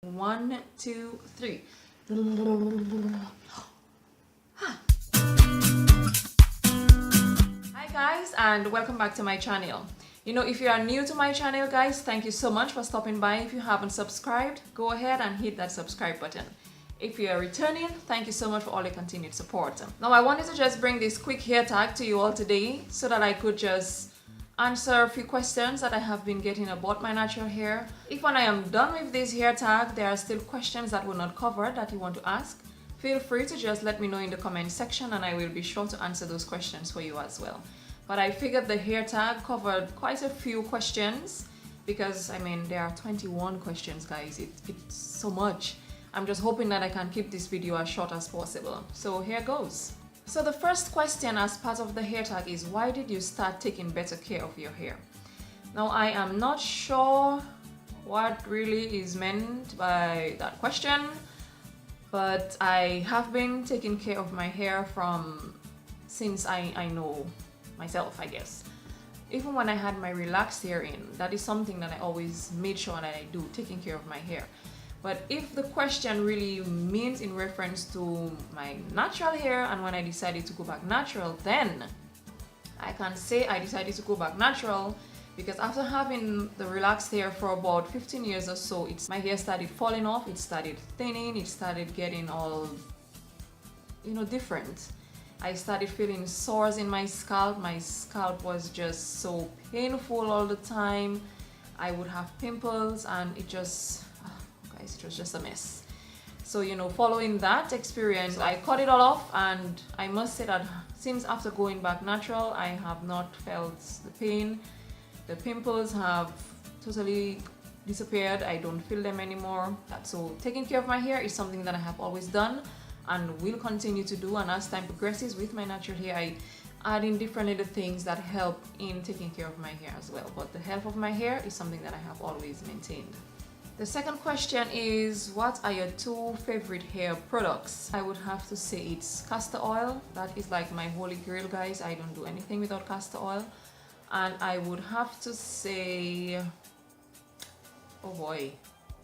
1, 2, 3. Hi guys, and welcome back to my channel. If you are new to my channel, guys, thank you so much for stopping by. If you haven't subscribed, go ahead and hit that subscribe button. If you are returning, thank you so much for all your continued support. Now, I wanted to just bring this quick hair tag to you all today so that I could just answer a few questions that I have been getting about my natural hair. If when I am done with this hair tag, there are still questions that were not covered that you want to ask, feel free to just let me know in the comment section and I will be sure to answer those questions for you as well. But I figured the hair tag covered quite a few questions because, there are 21 questions, guys. It's so much. I'm just hoping that I can keep this video as short as possible. So here goes. So the first question as part of the hair tag is, why did you start taking better care of your hair? Now, I am not sure what really is meant by that question, but I have been taking care of my hair since I know myself, I guess. Even when I had my relaxed hair in, that is something that I always made sure that I do, taking care of my hair. But if the question really means in reference to my natural hair and when I decided to go back natural, then I can say I decided to go back natural because after having the relaxed hair for about 15 years or so, my hair started falling off, it started thinning, it started getting all, different. I started feeling sores in my scalp. My scalp was just so painful all the time. I would have pimples and it was just a mess. So, following that experience, I cut it all off, and I must say that since after going back natural, I have not felt the pain. The pimples have totally disappeared. I don't feel them anymore. So taking care of my hair is something that I have always done and will continue to do, and as time progresses with my natural hair, I add in different little things that help in taking care of my hair as well. But the health of my hair is something that I have always maintained. The second question is, what are your 2 favorite hair products? I would have to say it's castor oil. That is like my holy grail, guys. I don't do anything without castor oil. And I would have to say, oh boy,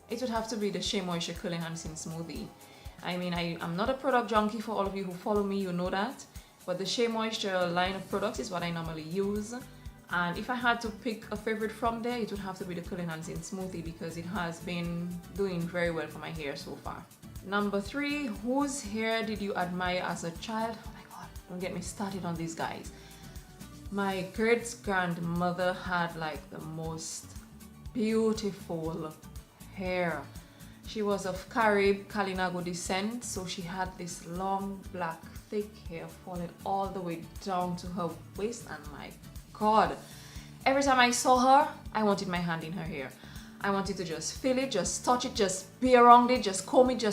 it would have to be the Shea Moisture Curl Enhancing Smoothie. I'm not a product junkie. For all of you who follow me, you know that. But the Shea Moisture line of products is what I normally use. And if I had to pick a favorite from there, it would have to be the Curl Enhancing Smoothie because it has been doing very well for my hair so far. Number 3, whose hair did you admire as a child? Oh my god, don't get me started on these guys. My great-grandmother had like the most beautiful hair. She was of Carib Kalinago descent, so she had this long, black, thick hair falling all the way down to her waist, and my god, every time I saw her, I wanted my hand in her hair. I wanted to just feel it, just touch it, just be around it, just comb it,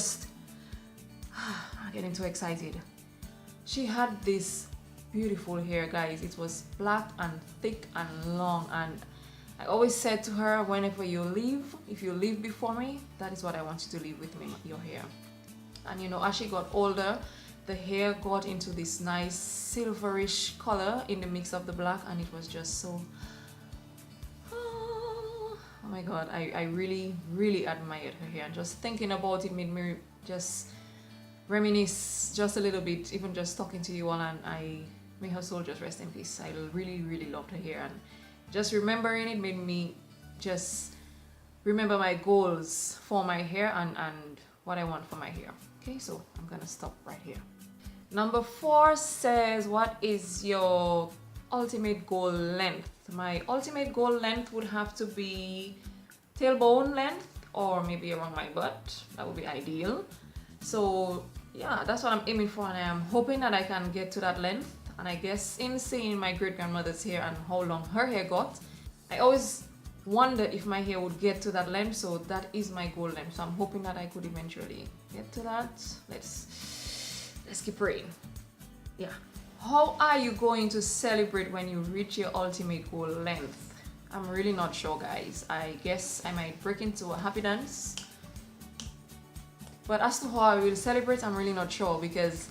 I'm getting too excited. She had this beautiful hair, guys. It was black and thick and long, and I always said to her, whenever you leave, if you leave before me, that is what I want you to leave with me, your hair. And as she got older, the hair got into this nice silverish color in the mix of the black, and it was just so, oh my god, I really, really admired her hair. And just thinking about it made me just reminisce just a little bit, even just talking to you all, and may her soul just rest in peace. I really, really loved her hair, and just remembering it made me just remember my goals for my hair and what I want for my hair. Okay, so I'm gonna stop right here. Number 4 says, what is your ultimate goal length? My ultimate goal length would have to be tailbone length, or maybe around my butt. That would be ideal. So yeah, that's what I'm aiming for, and I am hoping that I can get to that length. And I guess in seeing my great-grandmother's hair and how long her hair got, I always wondered if my hair would get to that length, so that is my goal length. So I'm hoping that I could eventually get to that. Let's keep praying. Yeah. How are you going to celebrate when you reach your ultimate goal length? I'm really not sure, guys. I guess I might break into a happy dance. But as to how I will celebrate, I'm really not sure, because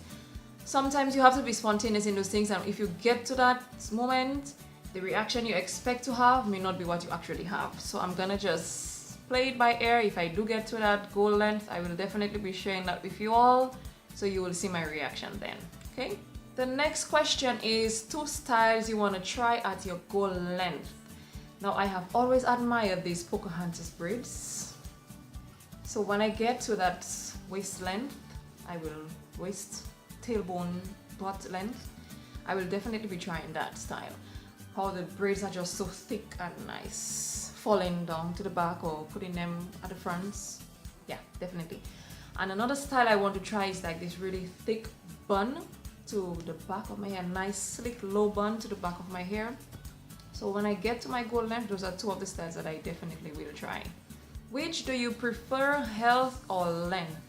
sometimes you have to be spontaneous in those things, and if you get to that moment, the reaction you expect to have may not be what you actually have. So I'm gonna just play it by ear. If I do get to that goal length, I will definitely be sharing that with you all, so you will see my reaction then. Okay, the next question is 2 styles you want to try at your goal length. Now, I have always admired these Pocahontas braids, so when I get to that waist length, waist tailbone butt length, I will definitely be trying that style. How the braids are just so thick and nice, falling down to the back or putting them at the fronts. Yeah, definitely. And another style I want to try is like this really thick bun to the back of my hair, nice slick low bun to the back of my hair. So when I get to my goal length, those are 2 of the styles that I definitely will try. Which do you prefer, health or length?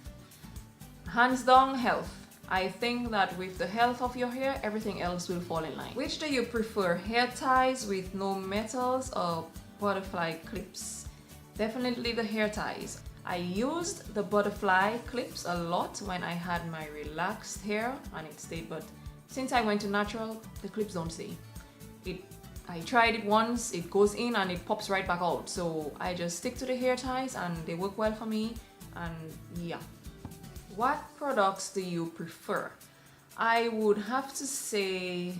Hands down, health. I think that with the health of your hair, everything else will fall in line. Which do you prefer, hair ties with no metals or butterfly clips? Definitely the hair ties. I used the butterfly clips a lot when I had my relaxed hair and it stayed, but since I went to natural, the clips don't stay. I tried it once, it goes in and it pops right back out. So I just stick to the hair ties and they work well for me, and yeah. What products do you prefer? I would have to say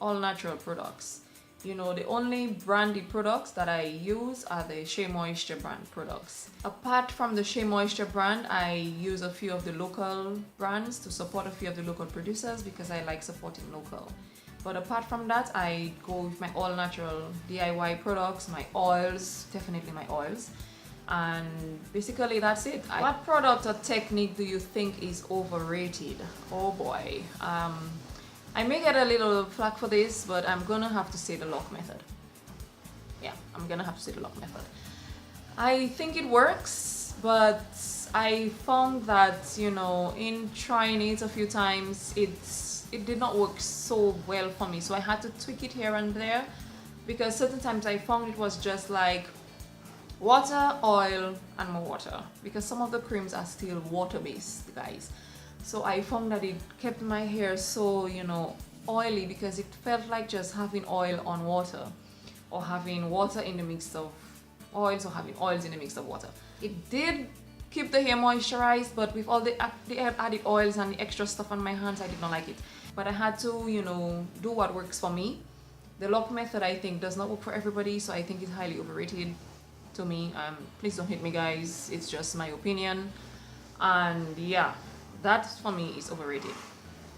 all natural products. You know, the only branded products that I use are the Shea Moisture brand products. Apart from the Shea Moisture brand, I use a few of the local brands to support a few of the local producers because I like supporting local. But apart from that, I go with my all natural DIY products, my oils, definitely my oils. And basically that's it. What product or technique do you think is overrated? Oh boy. I may get a little flack for this, but I'm gonna have to say the lock method. Yeah, I'm gonna have to say the lock method. I think it works, but I found that, you know, in trying it a few times, it did not work so well for me. So I had to tweak it here and there, because certain times I found it was just like water, oil, and more water, because some of the creams are still water based, guys. So I found that it kept my hair so, you know, oily, because it felt like just having oil on water, or having water in the mix of oils, or having oils in the mix of water. It did keep the hair moisturized, but with all the added oils and the extra stuff on my hands, I did not like it. But I had to, you know, do what works for me. The lock method, I think, does not work for everybody, so I think it's highly overrated to me. Please don't hate me, guys, it's just my opinion. And yeah, that for me is overrated.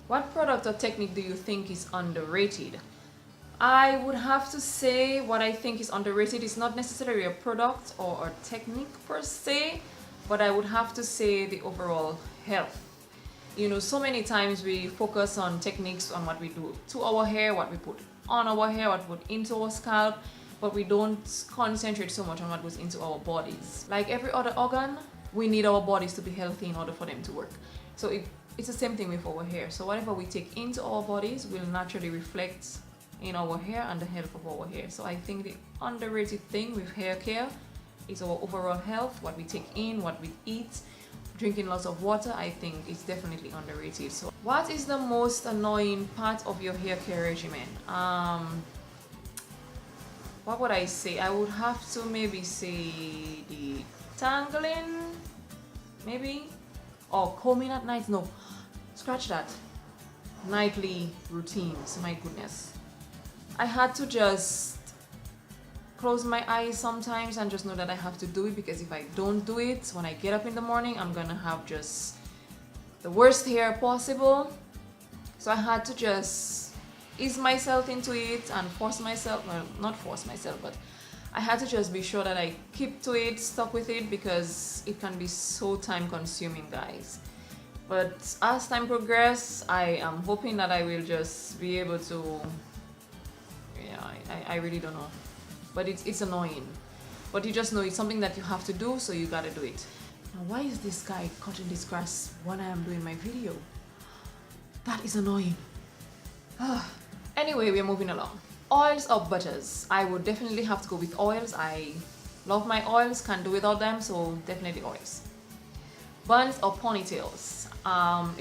What product or technique do you think is underrated? I would have to say what I think is underrated is not necessarily a product or a technique per se, but I would have to say the overall health. You know, so many times we focus on techniques on what we do to our hair, what we put on our hair, what we put into our scalp, but we don't concentrate so much on what goes into our bodies. Like every other organ, we need our bodies to be healthy in order for them to work. So it's the same thing with our hair. So whatever we take into our bodies will naturally reflect in our hair and the health of our hair. So I think the underrated thing with hair care is our overall health, what we take in, what we eat. Drinking lots of water, I think, is definitely underrated. So what is the most annoying part of your hair care regimen? What would I say? I would have to maybe say the tangling, maybe, or combing at night. No, scratch that. Nightly routines, my goodness. I had to just close my eyes sometimes and just know that I have to do it, because if I don't do it, when I get up in the morning, I'm gonna have just the worst hair possible. So I had to just ease myself into it and force myself, well, not force myself, but I had to just be sure that I keep to it, stuck with it, because it can be so time consuming, guys. But as time progresses, I am hoping that I will just be able to, yeah, I really don't know. But it's annoying. But you just know it's something that you have to do, so you gotta do it. Now, why is this guy cutting this grass when I am doing my video? That is annoying. Anyway, we're moving along. Oils or butters? I would definitely have to go with oils. I love my oils, can't do without them, so definitely oils. Buns or ponytails?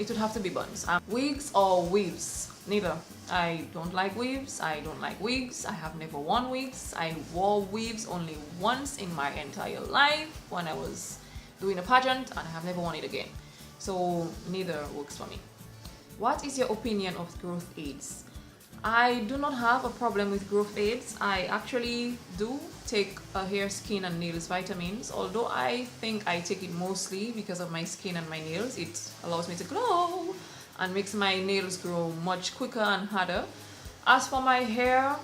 It would have to be buns. Wigs or weaves? Neither. I don't like weaves. I don't like wigs. I have never worn wigs. I wore weaves only once in my entire life when I was doing a pageant, and I have never worn it again. So neither works for me. What is your opinion of growth aids? I do not have a problem with growth aids. I actually do take hair, skin and nails vitamins, although I think I take it mostly because of my skin and my nails. It allows me to glow and makes my nails grow much quicker and harder. As for my hair,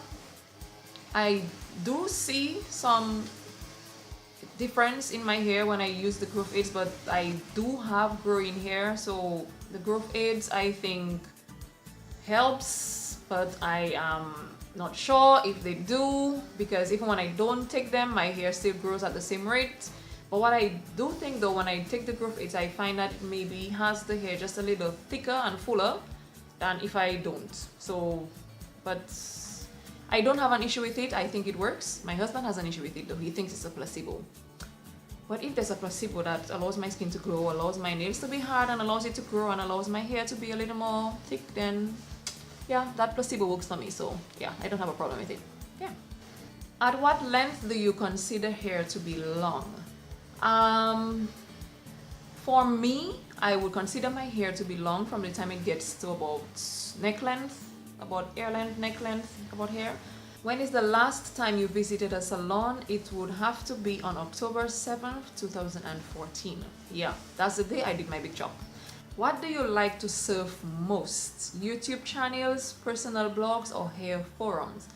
I do see some difference in my hair when I use the growth aids, but I do have growing hair, so the growth aids I think helps, but I am not sure if they do, because even when I don't take them, my hair still grows at the same rate. But what I do think though, when I take the growth aids, I find that it maybe has the hair just a little thicker and fuller than if I don't. So, but I don't have an issue with it. I think it works. My husband has an issue with it though. He thinks it's a placebo. But if there's a placebo that allows my skin to glow, allows my nails to be hard, and allows it to grow, and allows my hair to be a little more thick, then yeah, that placebo works for me. So yeah, I don't have a problem with it. Yeah. At what length do you consider hair to be long? For me, I would consider my hair to be long from the time it gets to about neck length, about ear length, neck length, about hair. When is the last time you visited a salon? It would have to be on October 7th, 2014. Yeah, that's the day I did my big chop. What do you like to surf most? YouTube channels, personal blogs, or hair forums?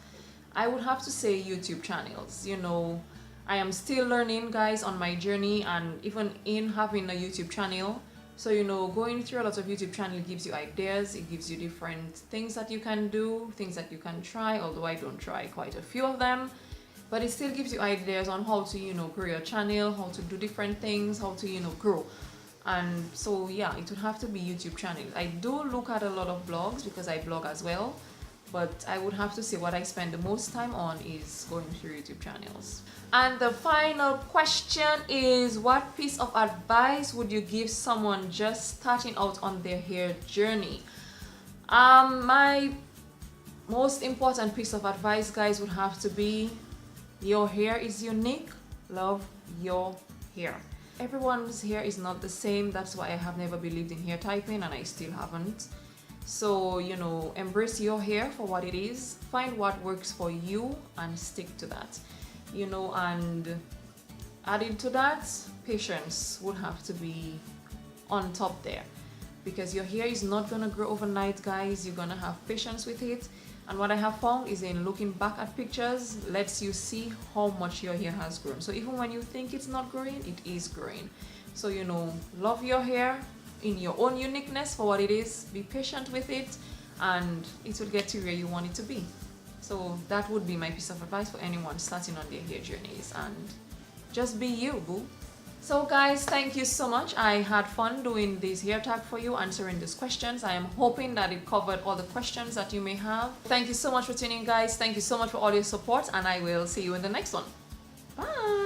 I would have to say YouTube channels. You know, I am still learning, guys, on my journey, and even in having a YouTube channel. So, you know, going through a lot of YouTube channel gives you ideas, it gives you different things that you can do, things that you can try, although I don't try quite a few of them. But it still gives you ideas on how to, you know, grow your channel, how to do different things, how to, you know, grow. And so, yeah, it would have to be YouTube channel. I do look at a lot of blogs because I blog as well. But I would have to say what I spend the most time on is going through YouTube channels. And the final question is, what piece of advice would you give someone just starting out on their hair journey? My most important piece of advice, guys, would have to be, your hair is unique. Love your hair. Everyone's hair is not the same. That's why I have never believed in hair typing, and I still haven't. So, you know, embrace your hair for what it is, find what works for you and stick to that, you know. And added to that, patience would have to be on top there, because your hair is not gonna grow overnight, guys. You're gonna have patience with it. And what I have found is, in looking back at pictures, lets you see how much your hair has grown. So even when you think it's not growing, it is growing. So, you know, love your hair in your own uniqueness for what it is. Be patient with it, and it will get to where you want it to be. So that would be my piece of advice for anyone starting on their hair journeys, and just be you, boo. So guys, thank you so much. I had fun doing this hair tag for you, answering these questions. I am hoping that it covered all the questions that you may have. Thank you so much for tuning in, guys. Thank you so much for all your support, and I will see you in the next one. Bye.